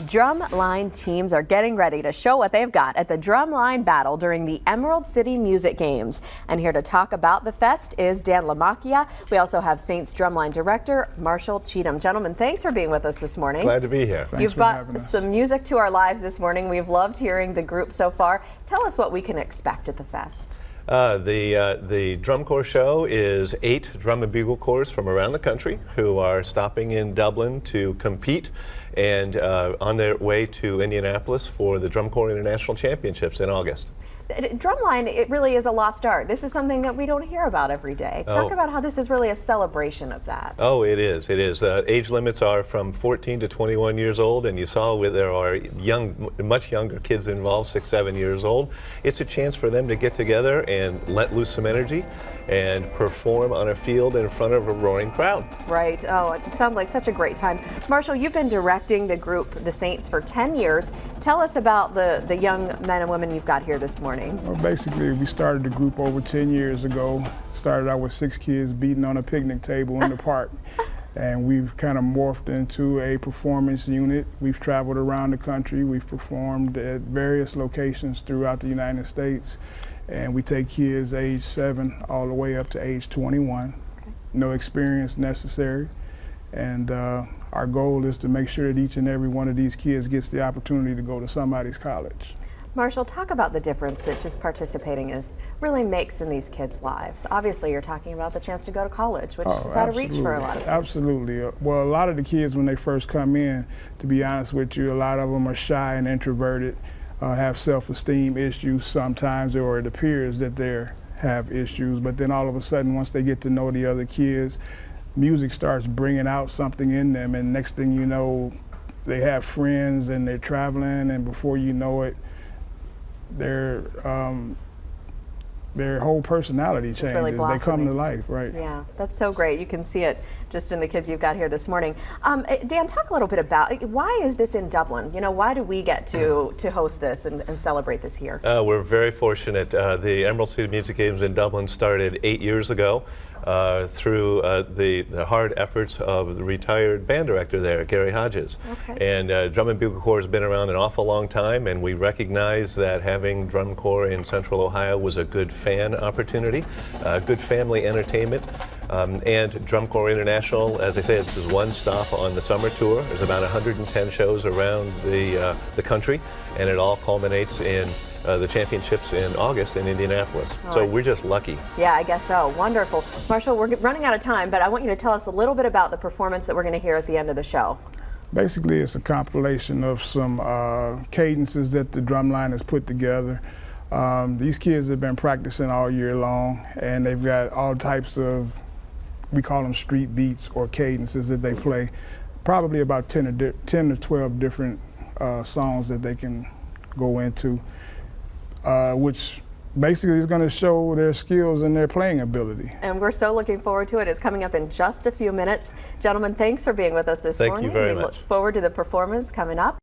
Drumline teams are getting ready to show what they've got at the Drumline Battle during the Emerald City Music Games. And here to talk about the fest is Dan LaMacchia. We also have Saints Drumline Director Marshall Cheatham. Gentlemen, thanks for being with us this morning. Glad to be here. You've brought some music to our lives this morning. We've loved hearing the group so far. Tell us what we can expect at the fest. The drum corps show is 8 drum and bugle corps from around the country who are stopping in Dublin to compete and on their way to Indianapolis for the Drum Corps International Championships in August. Drumline, it really is a lost art. This is something that we don't hear about every day. Talk about how this is really a celebration of that. Oh, it is. It is. Age limits are from 14 to 21 years old, and you saw where there are much younger kids involved, 6, 7 years old. It's a chance for them to get together and let loose some energy and perform on a field in front of a roaring crowd. Right. Oh, it sounds like such a great time. Marshall, you've been directing the group, the Saints, for 10 years. Tell us about the young men and women you've got here this morning. Well, basically, we started the group over 10 years ago. Started out with 6 kids beating on a picnic table in the park. And we've kind of morphed into a performance unit. We've traveled around the country. We've performed at various locations throughout the United States. And we take kids age 7 all the way up to age 21. Okay. No experience necessary. And our goal is to make sure that each and every one of these kids gets the opportunity to go to somebody's college. Marshall, talk about the difference that just participating really makes in these kids' lives. Obviously, you're talking about the chance to go to college, which is out of reach for a lot of kids. Absolutely. Well, a lot of the kids, when they first come in, to be honest with you, a lot of them are shy and introverted, have self-esteem issues sometimes, or it appears that they have issues. But then all of a sudden, once they get to know the other kids, music starts bringing out something in them, and next thing you know, they have friends and they're traveling, and before you know it, their whole personality changes. Really they come to life, right? Yeah, that's so great. You can see it just in the kids you've got here this morning. Dan, talk a little bit about why is this in Dublin? You know, why do we get to host this and celebrate this here? We're very fortunate. The Emerald City Music Games in Dublin started 8 years ago. Through the hard efforts of the retired band director there, Gary Hodges. Okay. And Drum and Bugle Corps has been around an awful long time, and we recognize that having drum corps in Central Ohio was a good fan opportunity, good family entertainment. And Drum Corps International, as I say, this is one stop on the summer tour. There's about 110 shows around the country, and it all culminates in the championships in August in Indianapolis. So we're just lucky. Yeah, I guess so. Wonderful. Marshall, we're running out of time, but I want you to tell us a little bit about the performance that we're going to hear at the end of the show. Basically, it's a compilation of some cadences that the Drumline has put together. These kids have been practicing all year long, and they've got all types of, we call them street beats or cadences that they play. Probably about 10 to 12 different songs that they can go into. Which basically is going to show their skills and their playing ability. And we're so looking forward to it. It's coming up in just a few minutes. Gentlemen, thanks for being with us this morning. Thank you very much. We look forward to the performance coming up.